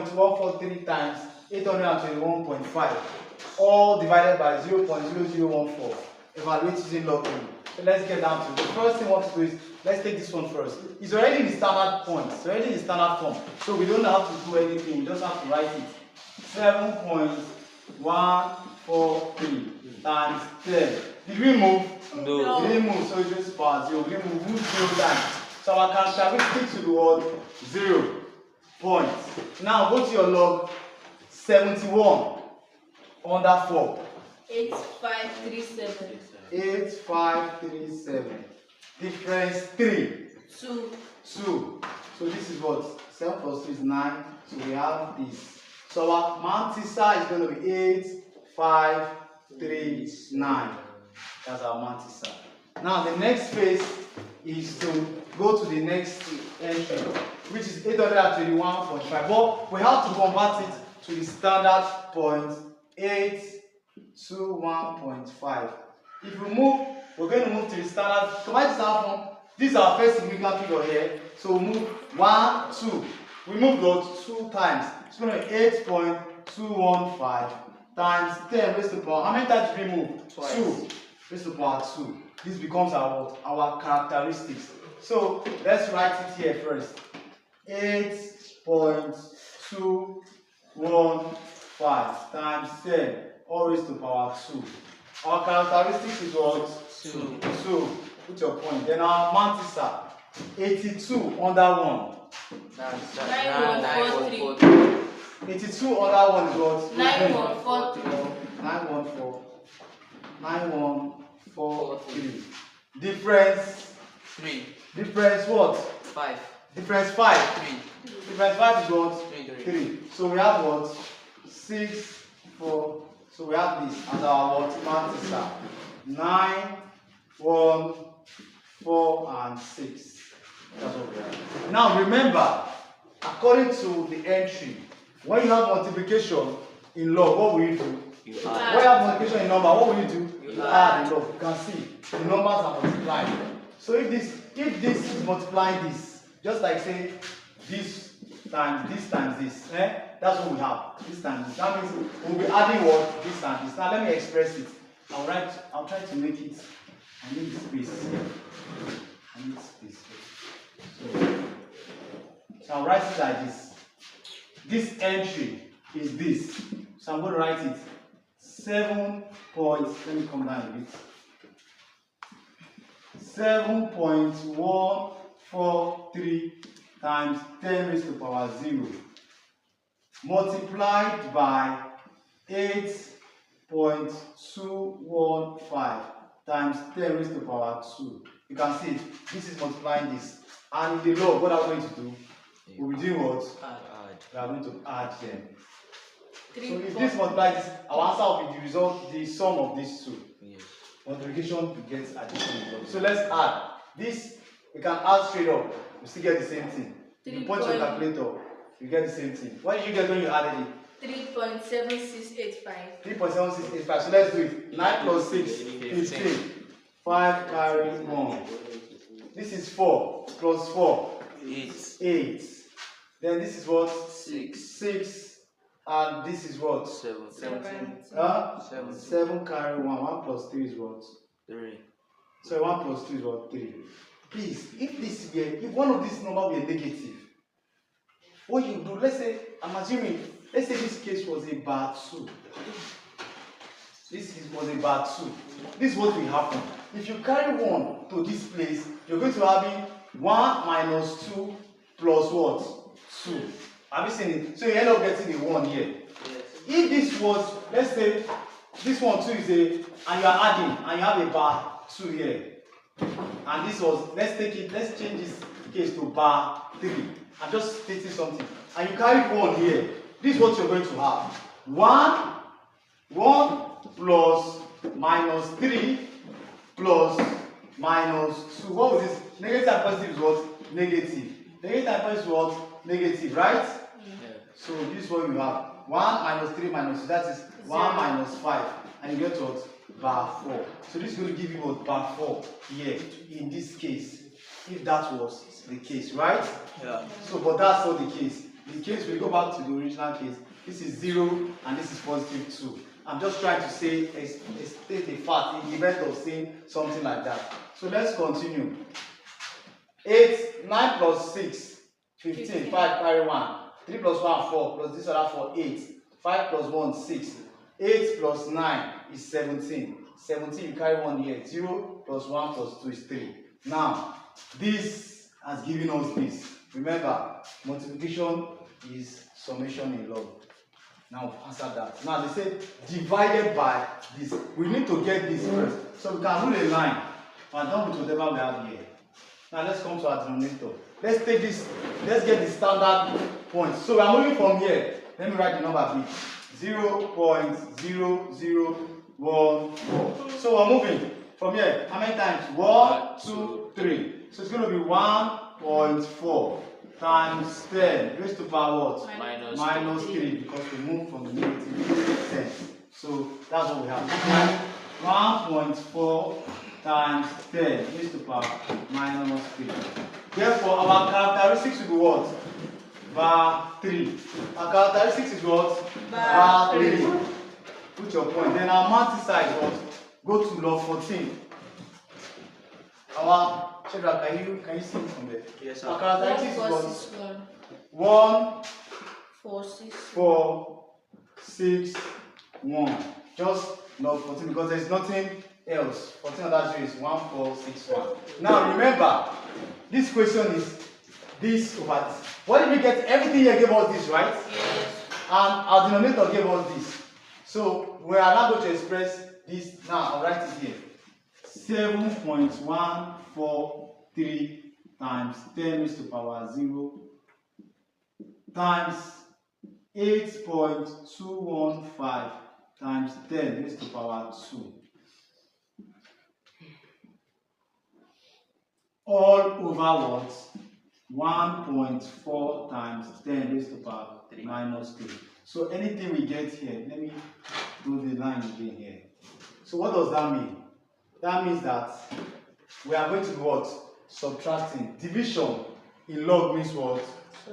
0.143 times 821.5, all divided by 0.0014. Evaluate using Logarithm. So let's get down to it. The first thing we want to do is, let's take this one first. It's already in the standard point, it's already in the standard form. So we don't have to do anything, we just have to write it. 7.143 times 10. Did we move? No. We didn't move, so it's just power 0. We didn't move 0 times. So our characteristic to the word 0 point. Now go to your log 71 under 4. 8537. 8537. Difference 3. 2. 2. So this is what? 7 plus 2 is 9. So we have this. So our mantissa is going to be 8539. That's our mantissa. Now the next phase is to go to the next entry, which is 821.5. But we have to convert it to the standard point 821.5. If we move, we're going to move to the standard. So why this happen? This is our first significant figure here. So we move 1, 2. We move those 2 times. It's going to be 8.215 times 10 raised to the power. How many times did we move? Twice. 2 raised to the power 2. This becomes our characteristics. So let's write it here first. 8.215 times 10 all raised to the power 2. Our characteristics is what? 2. 2. Put your point. Then our mantissa 82 under 1. That's 9143. 82 under 1 is what? 9143. 9143. Difference 3. Difference what? 5. Difference 5. 3. Difference 5 is what? 3. 3. So we have what? 6, 4. So we have this as our what? Mantissa. 9, 1, 4, and 6. That's what we have. Now remember, according to the entry, when you have multiplication in log, what will you do? You When add. you have multiplication in number, what will you do? You add the log. You can see the numbers are multiplying. So if this is multiplying this, just like say this times this, that's what we have. This times this. That means we'll be adding what? This and this. Now let me express it. I'll try to make it. I need space. I need space. So I'll write it like this. This entry is this. So I'm going to write it 7 points. Let me come down a bit. 7.143 times 10 raised to the power 0 multiplied by 8.215 times 10 raised to the power 2. You can see it. This is multiplying this. And in the log, what are we going to do? We'll be doing what? We are going to add them. So if this multiplies this, our answer will be the result, the sum of these two. Yes. Multiplication gets addition result. So let's add. This we can add straight up. We still get the same thing. If you point your calculator, you get the same thing. What did you get when you added it? 3.7685. 3.7685. So let's do it. 9 plus 6, 15. 5 carry 1. This is 4 plus 4. 8. Then this is what? 6. And this is what? 7. 7 carry 1. 1 plus 3 is what? 3. So 1 plus 2 is what? 3. Please, if one of these numbers were negative, what you do, let's say this case was a bar 2. Was a bar 2. This is what will happen. If you carry 1 to this place, you're going to have 1 minus 2 plus what? 2. Have you seen it? So you end up getting the 1 here. Yes. If this was, let's say, this one 2 is and you are adding, and you have a bar 2 here. And this was, let's change this case to bar 3. I'm just stating something. And you carry 1 here. This is what you're going to have. 1 plus minus 3 plus minus 2. What was this? Negative and positive is what? Negative. Negative and positive is what? Negative, right? So this is what you have. 1 minus 3 minus 2. That is 1 minus 5. And you get what? Bar 4. So this is going to give you what? Bar 4 here in this case. If that was the case, right? Yeah. So, but that's not the case. In case we go back to the original case, this is 0 and this is positive 2. I'm just trying to say state a fact in the event of saying something like that. So let's continue. 8, 9 plus 6, 15, 5 carry 1. 3 plus 1, 4, plus this other 4, 8. 5 plus 1, 6. 8 plus 9 is 17. 17, you carry 1 here. 0 plus 1 plus 2 is 3. Now, this has given us this. Remember, multiplication is summation in log. Now, answer that. Now, they say divided by this. We need to get this first. So, we can rule a line. And done with whatever we have here. Now, let's come to our denominator. Let's take this. Let's get the standard points. So, we are moving from here. Let me write the number big. 0.0014. So, we're moving from here. How many times? 1, 2, 3. So, it's going to be 1.4 times 10 raised to power what? Minus 3, because we move from the negative 10. So that's what we have. 1.4 times 10 raised to power minus 3. Therefore, our characteristics will be what? Bar 3. Our characteristics is what? Bar 3. Put your point. Then our multi-side is what? Go to log 14. Our children, can you see it from there? Yes, sir. Our characteristics is 1, 4, 6, 6, 1. Just log 14 because there's nothing else. 14 other 0 is 1, 4, 6, 1. Now remember, this question is this over this. What did we get? Everything here gave us this, right? yes, And our denominator gave us this. So we are now going to express this. Now I'll write it here. 7.143 times 10 raised to power 0 times 8.215 times 10 raised to power 2. All over what? 1.4 times 10 raised to power minus 3. So anything we get here, let me do the line again here. So what does that mean? That means that we are going to do what? Subtracting. Division in log means what?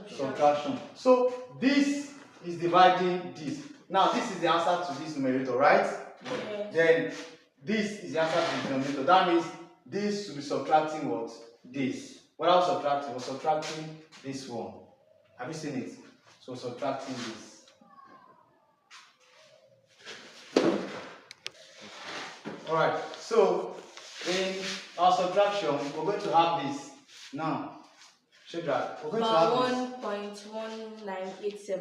Subtraction. So this is dividing this. Now this is the answer to this numerator, right? yes. Then this is the answer to the denominator. That means this should be subtracting what? This. What are we subtracting? We're subtracting this one. Have you seen it? So subtracting this. Alright, so in our subtraction, we're going to have this. Now, Shadrach, we're going to have this. 1.1987.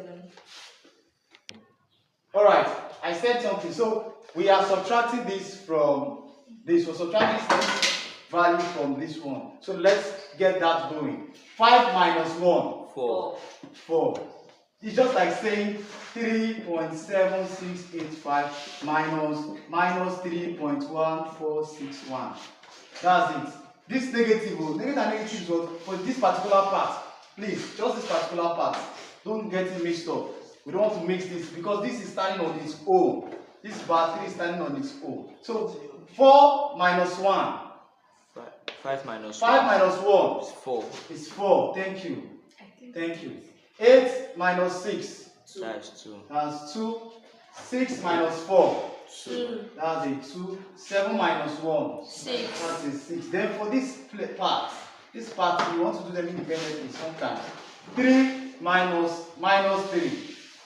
Alright, I said something. So we are subtracting this from this. We're subtracting this value from this one. So let's get that going. 5 minus 1. 4. 4. It's just like saying 3.7685 minus 3.1461. That's it. This negative and negative is what for this particular part. Please, just this particular part. Don't get it mixed up. We don't want to mix this because this is standing on its own. This bar 3 is standing on its own. So 4 minus 1. 5 minus 5 minus 1 is 4. is 4. Thank you. Thank you. 8 minus 6. That's 2. That's 2. 6 minus 4. 2, That's a 2. 7 minus 1. 6, That's a 6. Then for this part, you want to do them independently sometimes. 3 minus 3.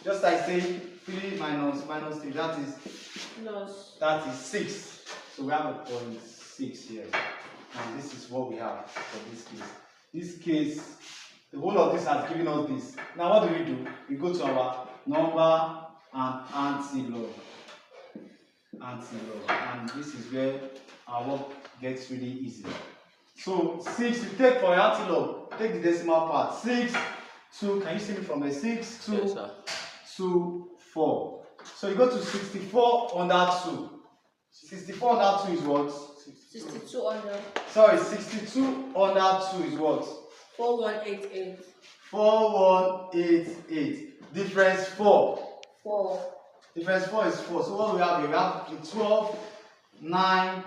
Just like saying 3 minus 3. That is 6. So we have a 0.6 here. And this is what we have for this case. This case, the whole of this has given us this. Now what do? We go to our number and anti-log. And this is where our work gets really easy. So 6, you take for your anti-log, take the decimal part. 6, 2, can you see me from there? 6, 2, Yes, sir. 2, 4. So you go to 64 under 2. 64 under 2 is what? 62 under Sorry, 62 under 2 is what? 4188. 4188. Difference 4. 4, Difference 4 is 4. So what do we have here? We have the 12, 9,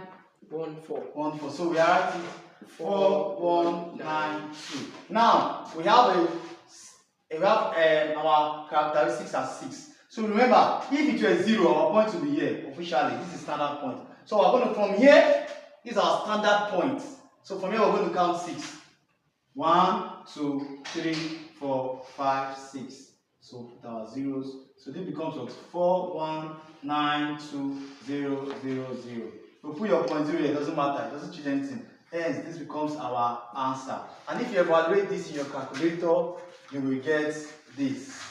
1, 4. 1, 4. So we are at 4192. Now we have we have our characteristics as 6. So remember, if it were 0, our point will be here officially. This is standard point. So we're going to, from here, this is our standard point. So from here we're going to count 6. 1, 2, 3, 4, 5, 6. So put our zeros. So this becomes what? 4, 1, 9, 2, 0, 0, 0. So put your point 0 here, it doesn't matter, it doesn't change anything. Hence, this becomes our answer. And if you evaluate this in your calculator, you will get this.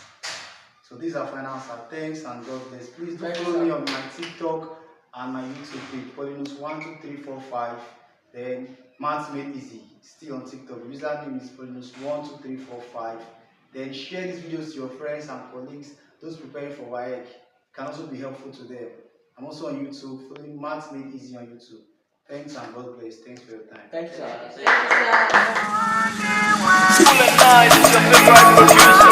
So these are final answer. Thanks and God bless. Please do follow me on my TikTok and my YouTube page. Polynos 1, 2, 3, 4, 5. Then Maths Made Easy. Still on TikTok. The username is Polynos 1, 2, 3, 4, 5. Then share these videos to your friends and colleagues. Those preparing for WAEC can also be helpful to them. I'm also on YouTube. Follow Maths Made Easy on YouTube. Thanks and God bless. Thanks for your time. Thanks, sir. Thank you. Thank you, sir. School at night is your favorite producer.